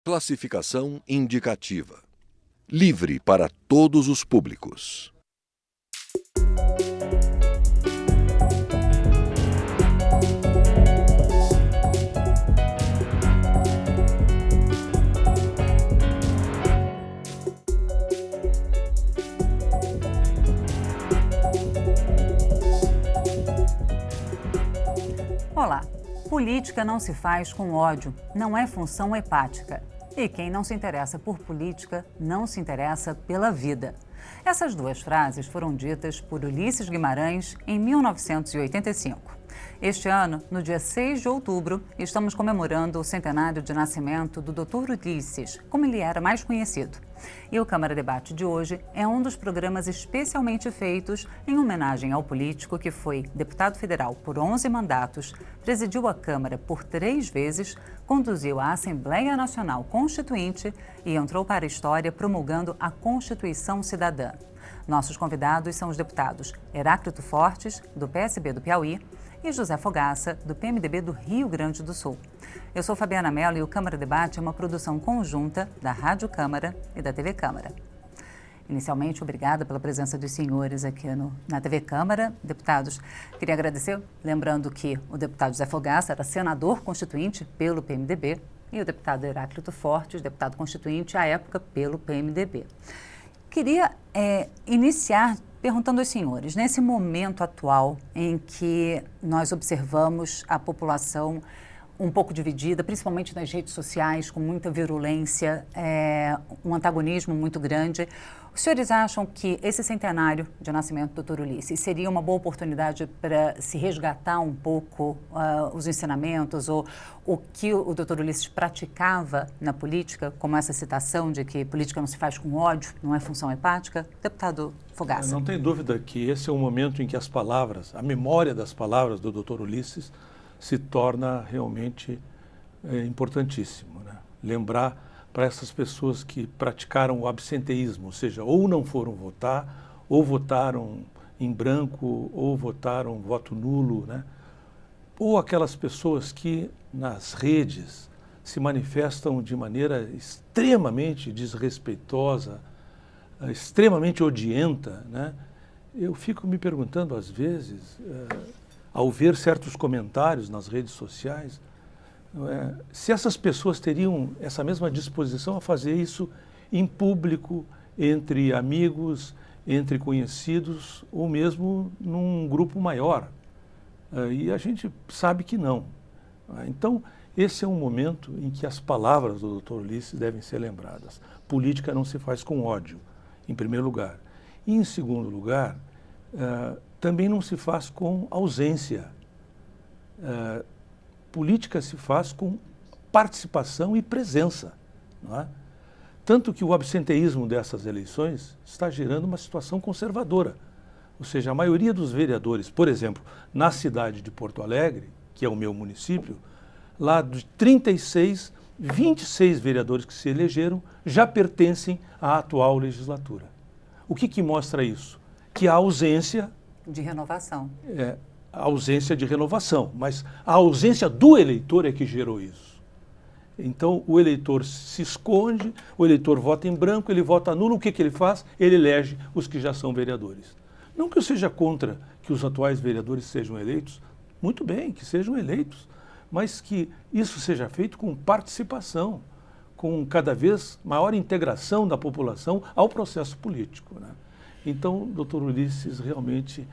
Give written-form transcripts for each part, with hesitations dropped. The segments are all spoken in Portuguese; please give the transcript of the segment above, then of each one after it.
Classificação indicativa. Livre para todos os públicos. Olá! Política não se faz com ódio, não é função hepática. E quem não se interessa por política não se interessa pela vida. Essas duas frases foram ditas por Ulisses Guimarães em 1985. Este ano, no dia 6 de outubro, estamos comemorando o centenário de nascimento do Dr. Ulisses, como ele era mais conhecido. E o Câmara Debate de hoje é um dos programas especialmente feitos em homenagem ao político que foi deputado federal por 11 mandatos, presidiu a Câmara por 3 vezes, conduziu a Assembleia Nacional Constituinte e entrou para a história promulgando a Constituição Cidadã. Nossos convidados são os deputados Heráclito Fortes, do PSB do Piauí, e José Fogaça, do PMDB do Rio Grande do Sul. Eu sou Fabiana Mello e o Câmara Debate é uma produção conjunta da Rádio Câmara e da TV Câmara. Inicialmente, obrigada pela presença dos senhores aqui na TV Câmara. Deputados, queria agradecer, lembrando que o deputado José Fogaça era senador constituinte pelo PMDB e o deputado Heráclito Fortes, deputado constituinte à época pelo PMDB. Queria iniciar perguntando aos senhores, nesse momento atual em que nós observamos a população um pouco dividida, principalmente nas redes sociais, com muita virulência, um antagonismo muito grande, os senhores acham que esse centenário de nascimento do Dr. Ulisses seria uma boa oportunidade para se resgatar um pouco os ensinamentos ou o que o Dr. Ulisses praticava na política, como essa citação de que política não se faz com ódio, não é função hepática? Deputado Fogaça. Não tem dúvida que esse é o momento em que as palavras, a memória das palavras do Dr. Ulisses se torna realmente importantíssimo, né? Lembrar para essas pessoas que praticaram o absenteísmo, ou seja, ou não foram votar, ou votaram em branco, ou votaram voto nulo, né? Ou aquelas pessoas que nas redes se manifestam de maneira extremamente desrespeitosa, extremamente odienta, né? Eu fico me perguntando às vezes, ao ver certos comentários nas redes sociais, se essas pessoas teriam essa mesma disposição a fazer isso em público, entre amigos, entre conhecidos, ou mesmo num grupo maior. E a gente sabe que não. Então, esse é um momento em que as palavras do Dr. Ulisses devem ser lembradas. Política não se faz com ódio, em primeiro lugar. E, em segundo lugar, também não se faz com ausência. Política se faz com participação e presença, não é? Tanto que o absenteísmo dessas eleições está gerando uma situação conservadora. Ou seja, a maioria dos vereadores, por exemplo, na cidade de Porto Alegre, que é o meu município, lá de 36, 26 vereadores que se elegeram já pertencem à atual legislatura. O que mostra isso? Que a ausência de renovação. A ausência de renovação, mas a ausência do eleitor é que gerou isso. Então, o eleitor se esconde, o eleitor vota em branco, ele vota nulo, o que ele faz? Ele elege os que já são vereadores. Não que eu seja contra que os atuais vereadores sejam eleitos, muito bem, que sejam eleitos, mas que isso seja feito com participação, com cada vez maior integração da população ao processo político, né? Então, o Dr. Ulisses realmente,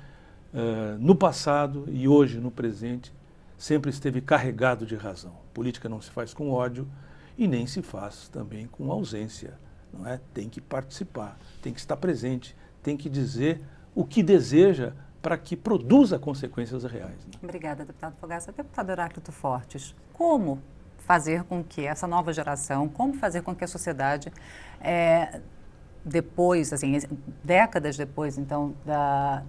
no passado e hoje no presente, sempre esteve carregado de razão. Política não se faz com ódio e nem se faz também com ausência, não é? Tem que participar, tem que estar presente, tem que dizer o que deseja para que produza consequências reais, né? Obrigada, deputado Fogaça. Deputado Heráclito Fortes, como fazer com que essa nova geração, como fazer com que a sociedade, depois, assim, décadas depois, então, da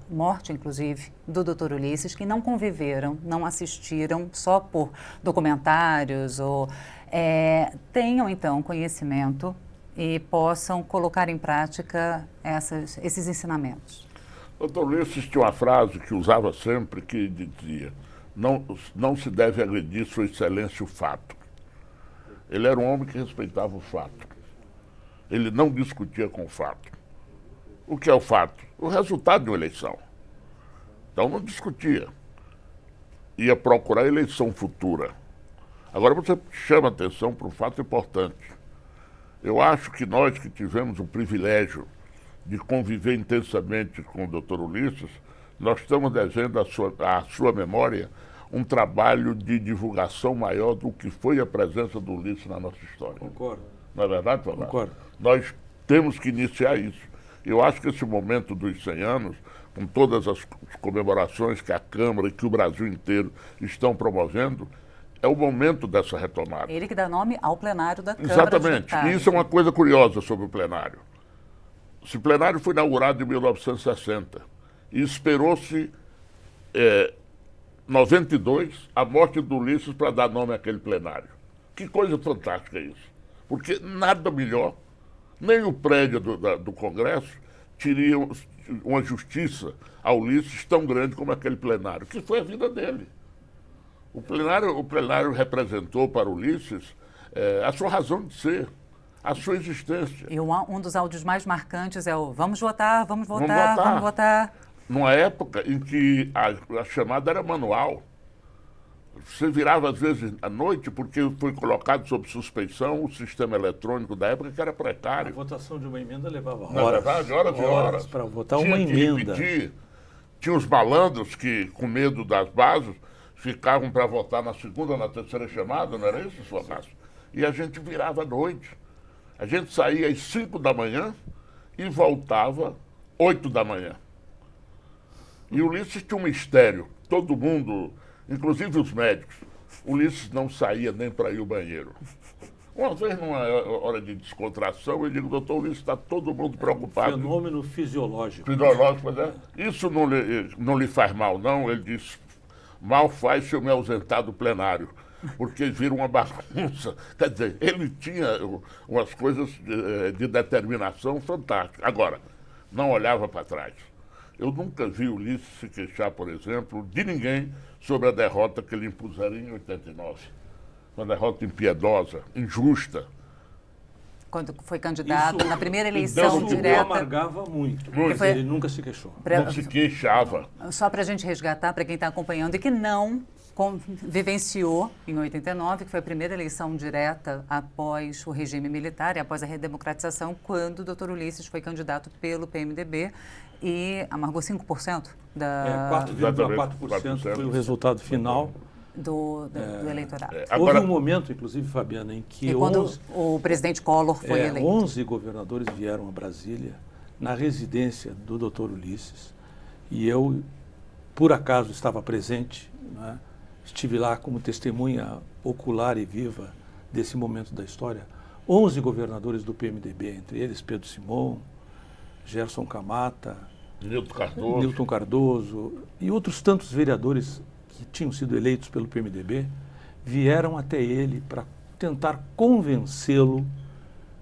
morte, inclusive, do Dr. Ulisses, que não conviveram, não assistiram só por documentários, ou tenham, então, conhecimento e possam colocar em prática esses ensinamentos? Dr. Ulisses tinha uma frase que usava sempre, que dizia: não se deve agredir Sua Excelência o fato. Ele era um homem que respeitava o fato. Ele não discutia com o fato. O que é o fato? O resultado de uma eleição. Então não discutia. Ia procurar a eleição futura. Agora você chama atenção para um fato importante. Eu acho que nós que tivemos o privilégio de conviver intensamente com o Dr. Ulisses, nós estamos devendo à sua memória um trabalho de divulgação maior do que foi a presença do Ulisses na nossa história. Concordo. Não é verdade, Fabrício? Concordo. Nós temos que iniciar isso. Eu acho que esse momento dos 100 anos, com todas as comemorações que a Câmara e que o Brasil inteiro estão promovendo, é o momento dessa retomada. Ele que dá nome ao plenário da Câmara dos Exatamente. Deputados. E isso é uma coisa curiosa sobre o plenário. Esse plenário foi inaugurado em 1960 e esperou-se 92 a morte do Ulisses para dar nome àquele plenário. Que coisa fantástica isso. Porque nada melhor, nem o prédio do Congresso teria uma justiça a Ulisses tão grande como aquele plenário, que foi a vida dele. O plenário representou para Ulisses a sua razão de ser, a sua existência. E um dos áudios mais marcantes é o vamos votar, vamos votar, Vamos votar. vamos votar. Numa época em que a chamada era manual. Você virava, às vezes, à noite, porque foi colocado sob suspeição o sistema eletrônico da época, que era A precário. votação de uma emenda levava Na horas. verdade, horas e horas. Para votar Tinha uma que emenda. repetir. Tinha os malandros que, com medo das bases, ficavam para votar na segunda, na terceira chamada, não era isso, sua Cássio? E a gente virava à noite. A gente saía às 5 da manhã e voltava 8 da manhã. E o Ulisses tinha um mistério. Todo mundo, inclusive os médicos, Ulisses não saía nem para ir ao banheiro. Uma vez, numa hora de descontração, eu digo, doutor Ulisses, está todo mundo preocupado. Fenômeno fisiológico. Fisiológico, pois é. Isso não lhe faz mal, não? Ele disse, mal faz se eu me ausentar do plenário, porque vira uma bagunça. Quer dizer, ele tinha umas coisas de determinação fantásticas. Agora, não olhava para trás. Eu nunca vi Ulisses se queixar, por exemplo, de ninguém sobre a derrota que lhe impuseram em 89. Uma derrota impiedosa, injusta. Quando foi candidato Isso- na primeira Isso eleição Isso o direta. amargava muito. Muito. Ele nunca se queixou. Não se queixava. Só para a gente resgatar, para quem está acompanhando e que não vivenciou em 89, que foi a primeira eleição direta após o regime militar e após a redemocratização, quando o Dr. Ulisses foi candidato pelo PMDB e amargou 5% 4,4% foi o resultado final. do eleitorado. Agora, Houve um momento, inclusive, Fabiana, em que E quando o presidente Collor foi eleito. 11 governadores vieram a Brasília na residência do Dr. Ulisses e eu, por acaso, estava presente, né? Estive lá como testemunha ocular e viva desse momento da história. 11 governadores do PMDB, entre eles Pedro Simão, Gerson Camata, Nilton Cardoso e outros tantos vereadores que tinham sido eleitos pelo PMDB, vieram até ele para tentar convencê-lo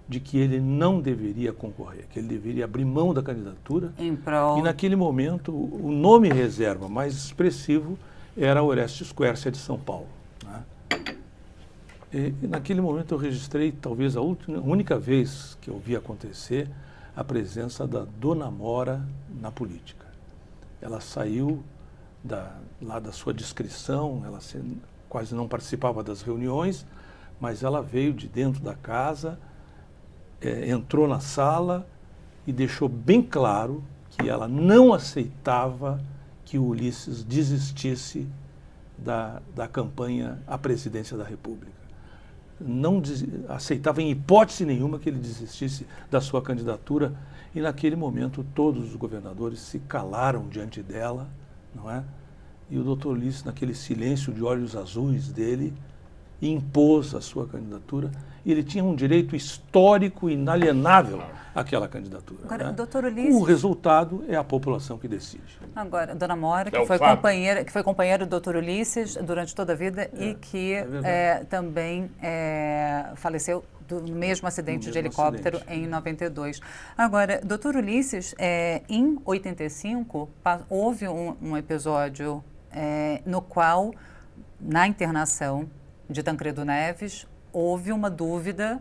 de que ele não deveria concorrer, que ele deveria abrir mão da candidatura. Em prol... E naquele momento, o nome reserva mais expressivo era Orestes Quercia de São Paulo, né? E naquele momento eu registrei, talvez a única vez que eu vi acontecer, a presença da Dona Mora na política. Ela saiu lá da sua discrição, ela quase não participava das reuniões, mas ela veio de dentro da casa, entrou na sala e deixou bem claro que ela não aceitava que o Ulisses desistisse da campanha à presidência da República. Não aceitava em hipótese nenhuma que ele desistisse da sua candidatura e naquele momento todos os governadores se calaram diante dela, não é? E o doutor Ulisses, naquele silêncio de olhos azuis dele, impôs a sua candidatura e ele tinha um direito histórico inalienável àquela candidatura. Agora, né? doutor Ulisses... O resultado é a população que decide. Agora, Dona Mora, É o que foi fato. companheira do Dr. Ulisses durante toda a vida e que também faleceu no mesmo acidente de helicóptero em 92. Agora, Dr. Ulisses, em 85, houve um episódio no qual, na internação de Tancredo Neves, houve uma dúvida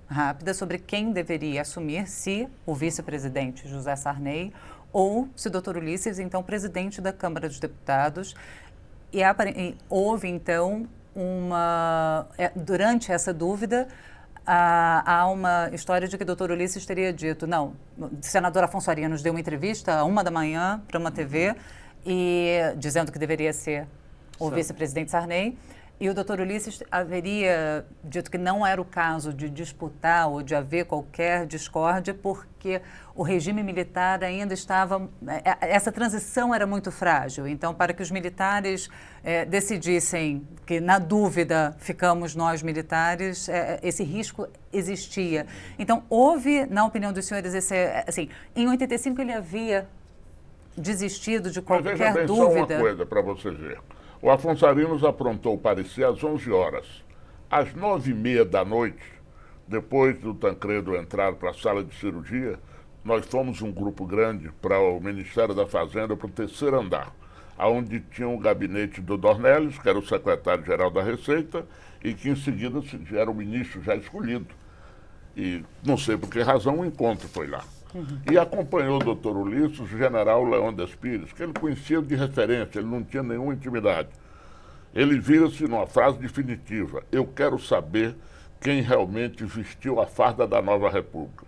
rápida sobre quem deveria assumir, se o vice-presidente José Sarney ou se o Dr. Ulisses, então presidente da Câmara dos Deputados. E houve, então, durante essa dúvida, há uma história de que o Dr. Ulisses teria dito, não, o senador Afonso Arinos deu uma entrevista à 1h da manhã para uma TV, dizendo que deveria ser o vice-presidente Sarney, e o Dr. Ulisses haveria dito que não era o caso de disputar ou de haver qualquer discórdia, porque o regime militar ainda estava... Essa transição era muito frágil. Então, para que os militares decidissem que, na dúvida, ficamos nós militares, esse risco existia. Então, houve, na opinião dos senhores, assim, em 85 ele havia desistido de qualquer Mas veja bem, dúvida. Só uma coisa para você ver. O Afonso Arinos aprontou o parecer às 11 horas. Às 9h30 da noite, depois do Tancredo entrar para a sala de cirurgia, nós fomos um grupo grande para o Ministério da Fazenda, para o 3º andar, onde tinha o gabinete do Dornelles, que era o secretário-geral da Receita, e que em seguida era o ministro já escolhido. E não sei por que razão o encontro foi lá. E acompanhou o Dr. Ulisses, o general Leônidas Pires, que ele conhecia de referência, ele não tinha nenhuma intimidade. Ele vira-se numa frase definitiva: eu quero saber quem realmente vestiu a farda da nova república.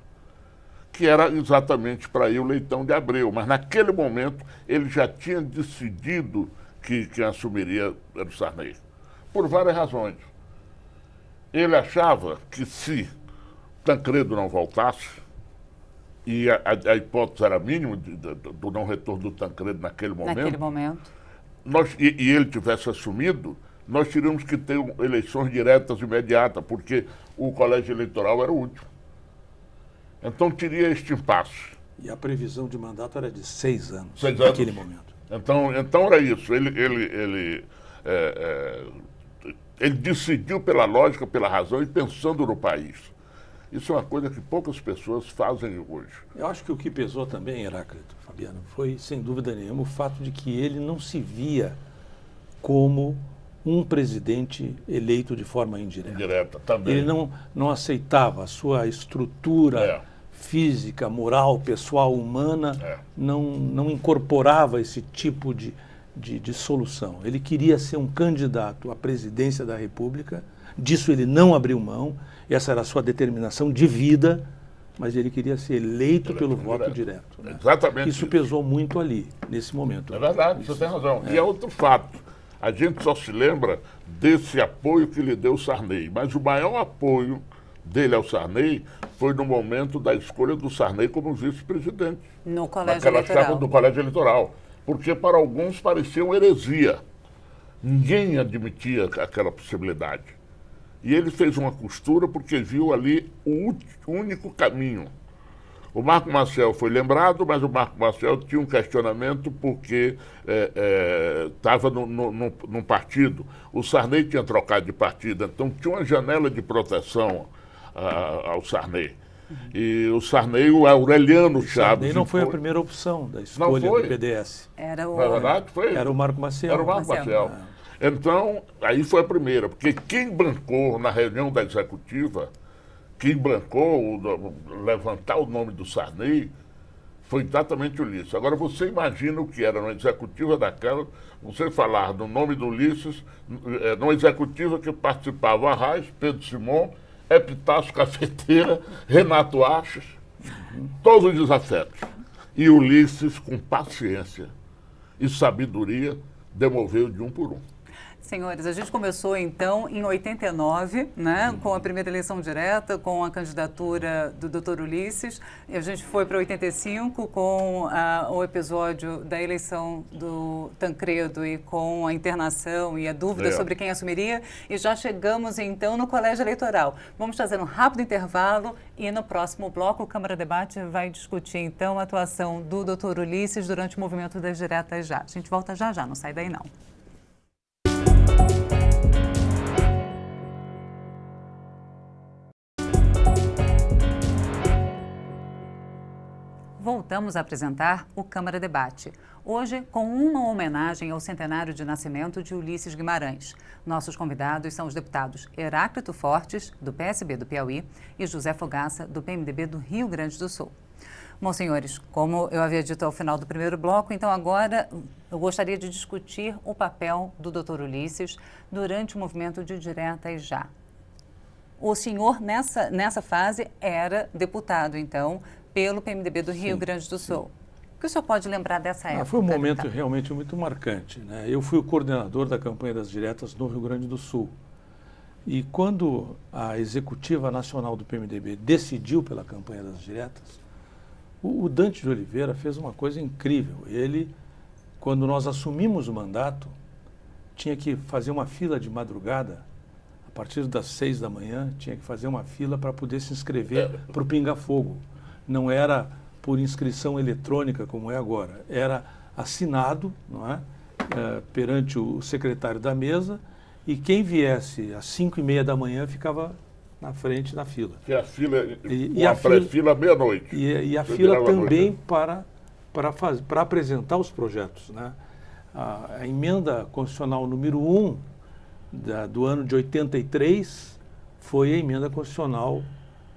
Que era exatamente para ir o Leitão de Abreu, mas naquele momento ele já tinha decidido que quem assumiria era o Sarney, por várias razões. Ele achava que se Tancredo não voltasse, e a hipótese era mínima do não retorno do Tancredo naquele momento. E ele tivesse assumido, nós teríamos que ter eleições diretas imediatas, porque o colégio eleitoral era o último. Então teria este impasse. E a previsão de mandato era de 6 anos, 6 anos. naquele momento. Então era isso. Ele decidiu pela lógica, pela razão e pensando no país. Isso é uma coisa que poucas pessoas fazem hoje. Eu acho que o que pesou também, Heráclito, Fabiano, foi, sem dúvida nenhuma, o fato de que ele não se via como um presidente eleito de forma indireta. Indireta, também. Ele não aceitava a sua estrutura física, moral, pessoal, humana, não incorporava esse tipo de solução. Ele queria ser um candidato à presidência da República, disso ele não abriu mão, essa era a sua determinação de vida, mas ele queria ser eleito pelo voto direto. Né? Exatamente. Isso pesou muito ali, nesse momento. É verdade, você tem razão. E é outro fato. A gente só se lembra desse apoio que lhe deu o Sarney, mas o maior apoio dele ao Sarney foi no momento da escolha do Sarney como vice-presidente. No colégio eleitoral. Naquela chapa do colégio eleitoral. Porque para alguns parecia uma heresia. Ninguém admitia aquela possibilidade. E ele fez uma costura porque viu ali o único caminho. O Marco Maciel foi lembrado, mas o Marco Maciel tinha um questionamento porque estava num partido. O Sarney tinha trocado de partido, então tinha uma janela de proteção ao Sarney. E o Sarney, o Aureliano Chaves... Sarney não foi a primeira opção da escolha do PDS. Era o... Na verdade, foi. Era o Marco Maciel. Era o Marco Maciel. Então, aí foi a primeira, porque quem bancou na reunião da executiva, quem bancou levantar o nome do Sarney, foi exatamente o Ulisses. Agora, você imagina o que era na executiva daquela, você falar no nome do Ulisses, numa executiva que participava Arraes, Pedro Simon, Epitácio Cafeteira, Renato Aches, todos os desafetos. E Ulisses, com paciência e sabedoria, demoveu de um por um. Senhores, a gente começou então em 89, né, com a primeira eleição direta, com a candidatura do Dr. Ulisses, e a gente foi para 85 com o episódio da eleição do Tancredo e com a internação e a dúvida sobre quem assumiria, e já chegamos então no colégio eleitoral. Vamos fazer um rápido intervalo e no próximo bloco o Câmara Debate vai discutir então a atuação do Dr. Ulisses durante o movimento das diretas já. A gente volta já, não sai daí não. voltamos a apresentar o Câmara Debate. Hoje, com uma homenagem ao centenário de nascimento de Ulisses Guimarães. Nossos convidados são os deputados Heráclito Fortes, do PSB do Piauí, e José Fogaça, do PMDB do Rio Grande do Sul. Bom, senhores, como eu havia dito ao final do primeiro bloco, então agora eu gostaria de discutir o papel do Dr. Ulisses durante o movimento de Direta e Já. O senhor, nessa fase, era deputado, então, pelo PMDB do Rio Grande do Sul. O que o senhor pode lembrar dessa época? Foi um momento deputado? realmente muito marcante, né? Eu fui o coordenador da campanha das diretas no Rio Grande do Sul. E quando a executiva nacional do PMDB decidiu pela campanha das diretas, o Dante de Oliveira fez uma coisa incrível. Ele, quando nós assumimos o mandato, tinha que fazer uma fila de madrugada, a partir das 6 da manhã, tinha que fazer uma fila para poder se inscrever para o Pinga Fogo. Não era por inscrição eletrônica como é agora, era assinado, não é? Perante o secretário da mesa, e quem viesse às 5h30 da manhã ficava na frente da fila. Que a fila, a pré-fila meia-noite. E a fila também para apresentar os projetos, né? A emenda constitucional número 1 do ano de 83 foi a emenda constitucional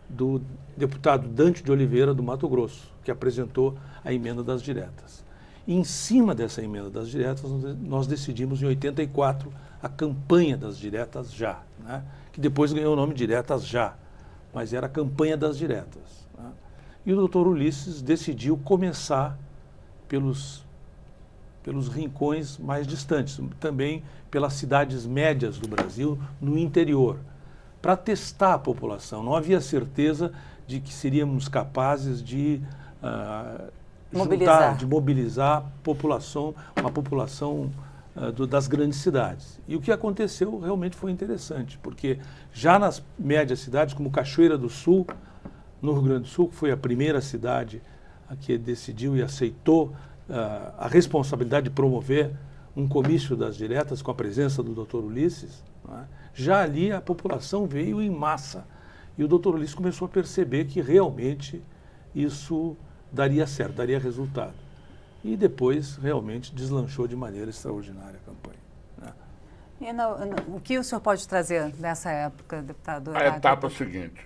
do deputado Dante de Oliveira, do Mato Grosso, que apresentou a emenda das diretas. E em cima dessa emenda das diretas, nós decidimos em 84 a campanha das diretas já, né? Que depois ganhou o nome Diretas Já, mas era a campanha das diretas, né? E o doutor Ulisses decidiu começar pelos rincões mais distantes, também pelas cidades médias do Brasil, no interior, para testar a população. Não havia certeza de que seríamos capazes de mobilizar a população, uma população das grandes cidades. E o que aconteceu realmente foi interessante, porque já nas médias cidades, como Cachoeira do Sul, no Rio Grande do Sul, que foi a primeira cidade a que decidiu e aceitou a responsabilidade de promover um comício das diretas com a presença do Dr. Ulisses, né? Já ali a população veio em massa. E o Dr. Ulisses começou a perceber que realmente isso daria certo, daria resultado. E depois realmente deslanchou de maneira extraordinária a campanha, né? E o que o senhor pode trazer dessa época, deputado? A etapa seguinte,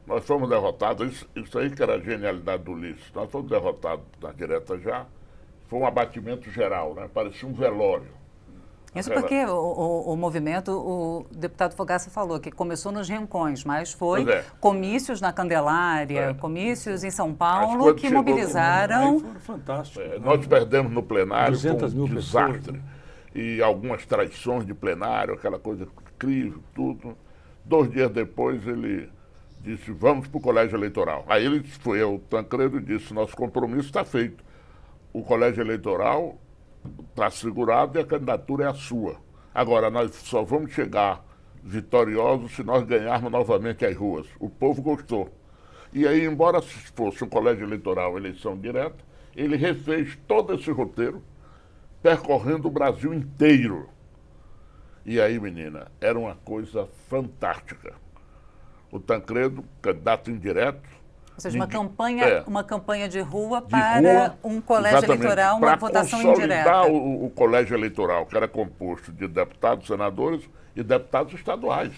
nós fomos derrotados, isso aí que era a genialidade do Ulisses, nós fomos derrotados na direta já, foi um abatimento geral, né? Parecia um velório. Isso porque o movimento, o deputado Fogaça falou que começou nos rincões, mas foi comícios na Candelária, comícios em São Paulo que mobilizaram. Foi fantástico. Nós perdemos no plenário, 200 mil desastre. pessoas, né? E algumas traições de plenário, aquela coisa incrível, tudo. 2 dias depois ele disse, vamos para o colégio eleitoral. Aí ele foi ao Tancredo e disse, nosso compromisso está feito. O colégio eleitoral está segurado e a candidatura é a sua. Agora, nós só vamos chegar vitoriosos se nós ganharmos novamente as ruas. O povo gostou. E aí, embora fosse um colégio eleitoral, eleição direta, ele refez todo esse roteiro, percorrendo o Brasil inteiro. E aí, menina, era uma coisa fantástica. O Tancredo, candidato indireto. Ou seja, uma campanha de rua para um colégio eleitoral, uma votação indireta. Para consolidar o colégio eleitoral, que era composto de deputados, senadores e deputados estaduais.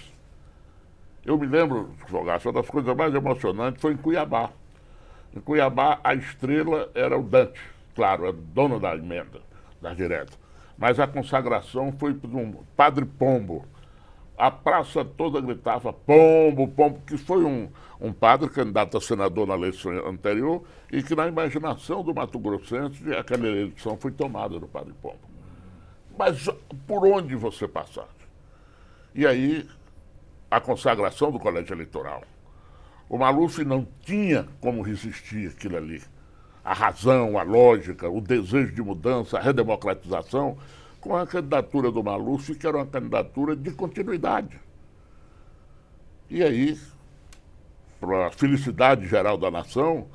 Eu me lembro, Fogaça, uma das coisas mais emocionantes foi em Cuiabá. Em Cuiabá, a estrela era o Dante, claro, era dono da emenda, da direta. Mas a consagração foi por um Padre Pombo. A praça toda gritava Pombo, Pombo, que foi um padre candidato a senador na eleição anterior e que na imaginação do mato-grossense aquela eleição foi tomada do Padre Pombo. Mas por onde você passasse? E aí, a consagração do colégio eleitoral. O Maluf não tinha como resistir àquilo ali. A razão, a lógica, o desejo de mudança, a redemocratização, com a candidatura do Maluf, que era uma candidatura de continuidade. E aí, para a felicidade geral da nação,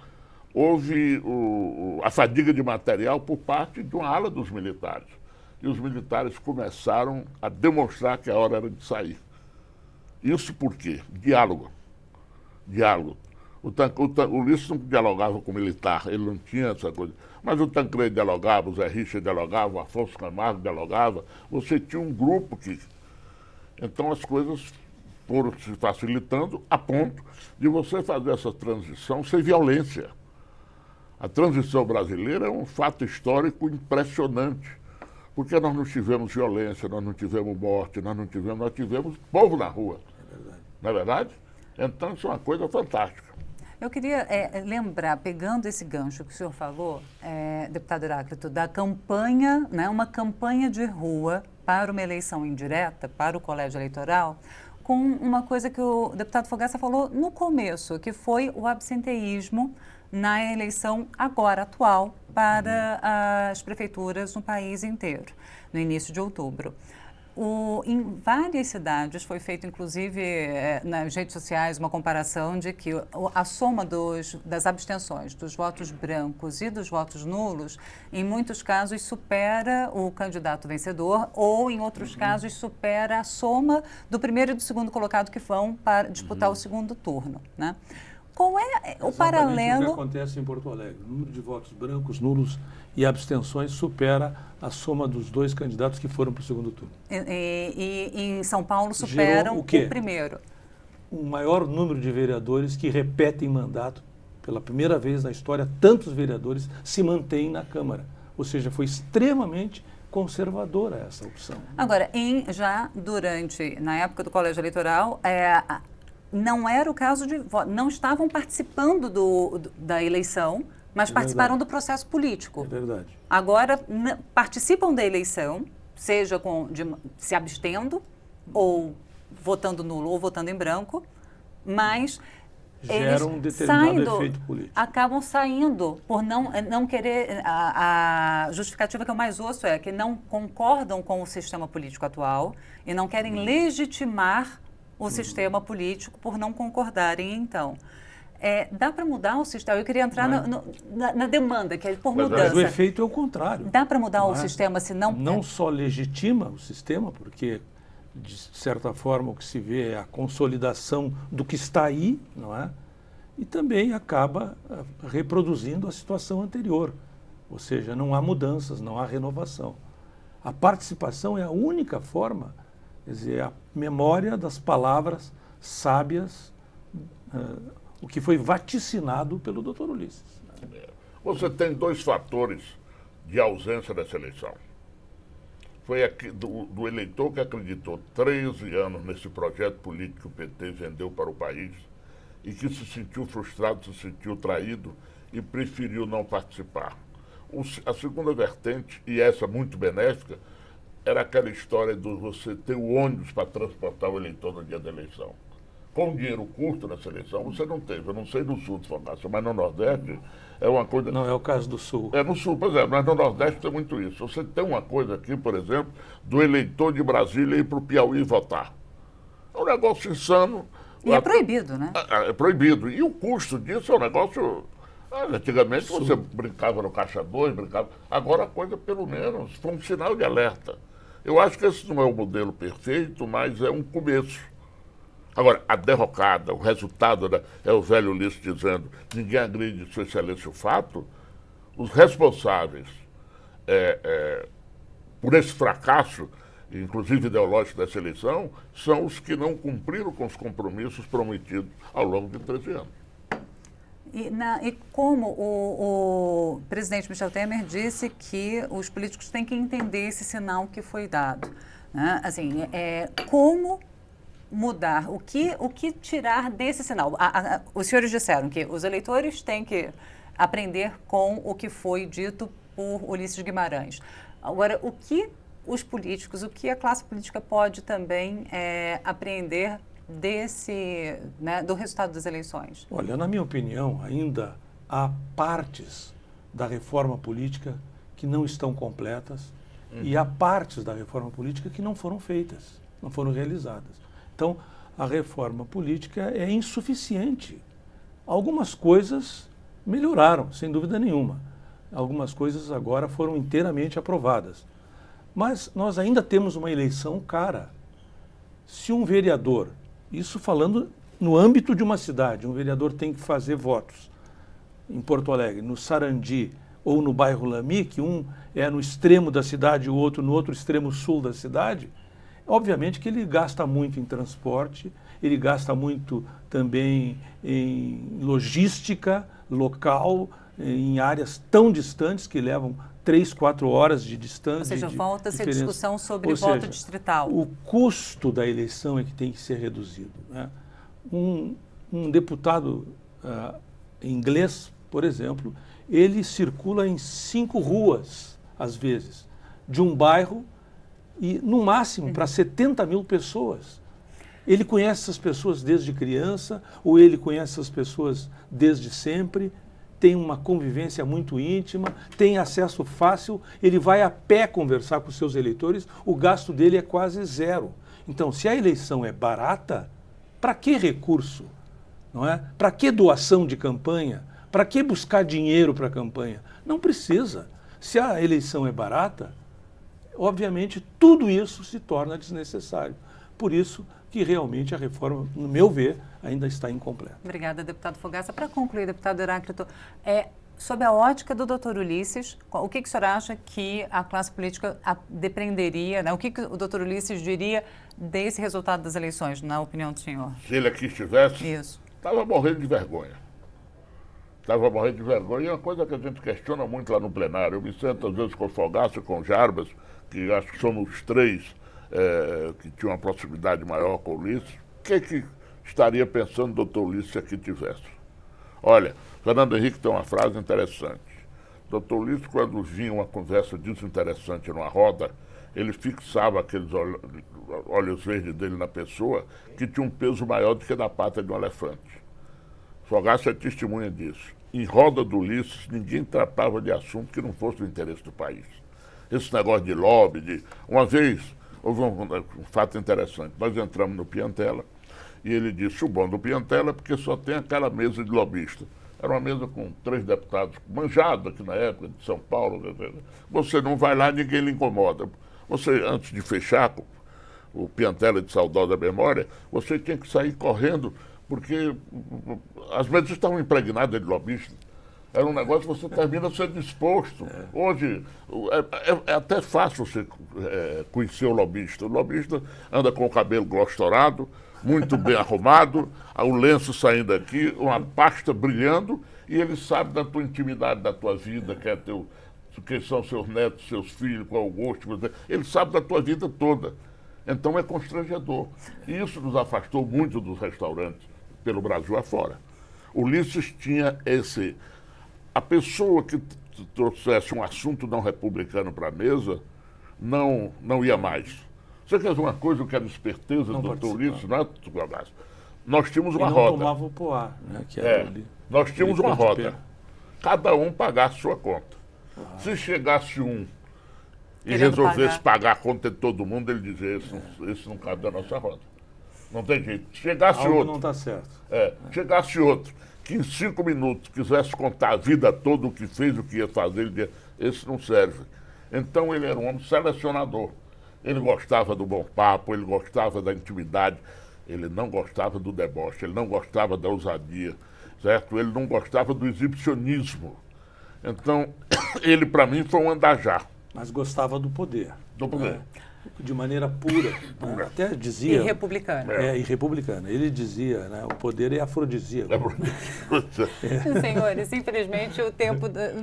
houve a fadiga de material por parte de uma ala dos militares. E os militares começaram a demonstrar que a hora era de sair. Isso por quê? Diálogo. Diálogo. O Ulisses não dialogava com o militar, ele não tinha essa coisa. Mas o Tancredo dialogava, o Zé Richa dialogava, o Afonso Camargo dialogava. Você tinha um grupo que... Então as coisas foram se facilitando a ponto de você fazer essa transição sem violência. A transição brasileira é um fato histórico impressionante, porque nós não tivemos violência, nós não tivemos morte, nós tivemos povo na rua. É verdade. Não é verdade? Então isso é uma coisa fantástica. Eu queria lembrar, pegando esse gancho que o senhor falou, deputado Heráclito, da campanha, né, uma campanha de rua para uma eleição indireta, para o colégio eleitoral, com uma coisa que o deputado Fogaça falou no começo, que foi o absenteísmo na eleição agora atual para as prefeituras no país inteiro, no início de outubro. Em várias cidades foi feito, inclusive, nas redes sociais, uma comparação de que a soma das abstenções, dos votos brancos e dos votos nulos, em muitos casos supera o candidato vencedor ou, em outros casos, supera a soma do primeiro e do segundo colocado que vão para disputar o segundo turno, né? Qual é o paralelo? O que acontece em Porto Alegre. O número de votos brancos, nulos e abstenções supera a soma dos dois candidatos que foram para o segundo turno. E em São Paulo superam o primeiro. Um maior número de vereadores que repetem mandato. Pela primeira vez na história, tantos vereadores se mantêm na Câmara. Ou seja, foi extremamente conservadora essa opção. Agora, na época do colégio eleitoral, não era o caso de voto, não estavam participando da eleição, mas participaram do processo político. É verdade. Agora participam da eleição, seja se abstendo, ou votando nulo, ou votando em branco, mas gera um determinado efeito político. Acabam saindo por não querer. A justificativa que eu mais ouço é que não concordam com o sistema político atual e não querem legitimar o sistema político por não concordarem, então. Dá para mudar o sistema? Eu queria entrar na demanda, que é por mudança. Mas o efeito é o contrário. Dá para mudar o sistema se não... Não só legitima o sistema, porque, de certa forma, o que se vê é a consolidação do que está aí, não é? E também acaba reproduzindo a situação anterior. Ou seja, não há mudanças, não há renovação. A participação é a única forma, quer dizer, a memória das palavras sábias, o que foi vaticinado pelo Dr. Ulisses. Você tem dois fatores de ausência dessa eleição. Foi do eleitor que acreditou 13 anos nesse projeto político que o PT vendeu para o país e que se sentiu frustrado, se sentiu traído e preferiu não participar. A segunda vertente, e essa muito benéfica, era aquela história de você ter o ônibus para transportar o eleitor no dia da eleição. Com dinheiro curto nessa eleição, você não teve. Eu não sei do Sul de Fogaça, mas no Nordeste é uma coisa... Não é o caso do Sul. No Sul, por exemplo, mas no Nordeste tem muito isso. Você tem uma coisa aqui, por exemplo, do eleitor de Brasília ir para o Piauí votar. É um negócio insano. E é proibido, né? É proibido. E o custo disso é um negócio... Antigamente você brincava no Caixa 2, brincava... Agora a coisa, pelo menos, foi um sinal de alerta. Eu acho que esse não é o modelo perfeito, mas é um começo. Agora, a derrocada, o resultado, é o velho Ulisses dizendo, ninguém agride Sua Excelência o fato, os responsáveis por esse fracasso, inclusive ideológico dessa eleição, são os que não cumpriram com os compromissos prometidos ao longo de 13 anos. E como o presidente Michel Temer disse que os políticos têm que entender esse sinal que foi dado, né? Assim, como mudar, o que tirar desse sinal? Os senhores disseram que os eleitores têm que aprender com o que foi dito por Ulisses Guimarães. Agora, o que os políticos, o que a classe política pode também aprender do resultado das eleições? Olha, na minha opinião, ainda há partes da reforma política que não estão completas e há partes da reforma política que não foram feitas, não foram realizadas. Então, a reforma política é insuficiente. Algumas coisas melhoraram, sem dúvida nenhuma. Algumas coisas agora foram inteiramente aprovadas. Mas nós ainda temos uma eleição cara. Se um vereador, isso falando no âmbito de uma cidade, um vereador tem que fazer votos em Porto Alegre, no Sarandi ou no bairro Lamy, que um é no extremo da cidade e o outro no outro extremo sul da cidade, obviamente que ele gasta muito em transporte, ele gasta muito também em logística local, em áreas tão distantes que levam 3, 4 horas de distância. Ou seja, volta-se a discussão sobre Ou voto seja, distrital. O custo da eleição é que tem que ser reduzido, né? Um deputado inglês, por exemplo, ele circula em 5 ruas, às vezes, de um bairro e, no máximo, para 70 mil pessoas. Ele conhece essas pessoas desde criança, ou ele conhece essas pessoas desde sempre, tem uma convivência muito íntima, tem acesso fácil, ele vai a pé conversar com os seus eleitores, o gasto dele é quase zero. Então, se a eleição é barata, para que recurso? Não é? Para que doação de campanha? Para que buscar dinheiro para a campanha? Não precisa. Se a eleição é barata, obviamente tudo isso se torna desnecessário. Por isso que realmente a reforma, no meu ver, ainda está incompleta. Obrigada, deputado Fogaça. Para concluir, deputado Heráclito, sob a ótica do doutor Ulisses, o que o senhor acha que a classe política depreenderia, né? O que o doutor Ulisses diria desse resultado das eleições, na opinião do senhor? Se ele aqui estivesse, Isso. estava morrendo de vergonha. Estava morrendo de vergonha. E é uma coisa que a gente questiona muito lá no plenário. Eu me sento às vezes com o Fogaça, com o Jarbas, que acho que somos os três que tinham uma proximidade maior com o Ulisses. O que estaria pensando o doutor Ulisses se aqui tivesse? Olha, Fernando Henrique tem uma frase interessante. Doutor Ulisses, quando vinha uma conversa desinteressante numa roda, ele fixava aqueles olhos verdes dele na pessoa, que tinha um peso maior do que na pata de um elefante. Fogaça é testemunha disso. Em roda do Ulisses, ninguém tratava de assunto que não fosse do interesse do país. Esse negócio de lobby, uma vez, houve um fato interessante. Nós entramos no Piantella e ele disse, o bom do Piantella é porque só tem aquela mesa de lobista. Era uma mesa com 3 deputados manjados aqui na época, de São Paulo. Você não vai lá, ninguém lhe incomoda. Você, antes de fechar o Piantella de saudosa memória, você tinha que sair correndo, porque as mesas estavam impregnadas de lobistas. Era um negócio que você termina sendo exposto. Hoje, é até fácil você conhecer o lobista. O lobista anda com o cabelo glostorado, muito bem arrumado, o lenço saindo aqui, uma pasta brilhando, e ele sabe da tua intimidade, da tua vida, quem são seus netos, seus filhos, qual é o gosto. Ele sabe da tua vida toda. Então é constrangedor. E isso nos afastou muito dos restaurantes, pelo Brasil afora. Ulisses tinha a pessoa que trouxesse um assunto não republicano para a mesa, não ia mais. Você quer ver uma coisa, eu quero esperteza do doutor Ulisses, não é, Fogaça? Nós tínhamos uma roda. Não tomava o poá, né, que era ali. Nós tínhamos uma roda. Cada um pagasse sua conta. Se chegasse um e resolvesse pagar a conta de todo mundo, ele dizia, esse não cabe da nossa roda. Não tem jeito. Chegasse Algo outro. não está certo. Chegasse outro, que em 5 minutos quisesse contar a vida toda, o que fez, o que ia fazer, ele dizia, esse não serve. Então ele era um homem selecionador. Ele gostava do bom papo, ele gostava da intimidade, ele não gostava do deboche, ele não gostava da ousadia, certo? Ele não gostava do exibicionismo. Então, ele para mim foi um andajar. Mas gostava do poder. Do poder. De maneira pura. Né? Até dizia... E republicana. E republicana. Ele dizia, né, o poder é afrodisíaco. Senhores, infelizmente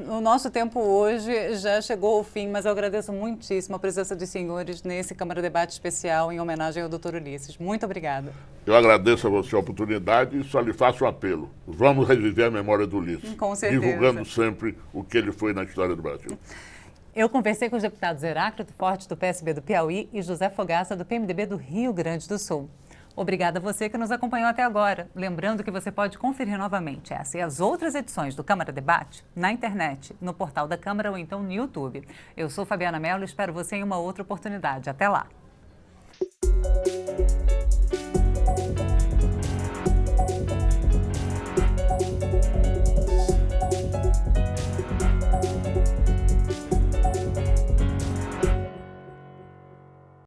o nosso tempo hoje já chegou ao fim, mas eu agradeço muitíssimo a presença dos senhores nesse Câmara Debate especial em homenagem ao doutor Ulisses. Muito obrigada. Eu agradeço a você a oportunidade e só lhe faço um apelo. Vamos reviver a memória do Ulisses. Com certeza. Divulgando sempre o que ele foi na história do Brasil. Eu conversei com os deputados Heráclito Forte, do PSB do Piauí, e José Fogaça, do PMDB do Rio Grande do Sul. Obrigada a você que nos acompanhou até agora. Lembrando que você pode conferir novamente essa e as outras edições do Câmara Debate na internet, no portal da Câmara ou então no YouTube. Eu sou Fabiana Mello e espero você em uma outra oportunidade. Até lá!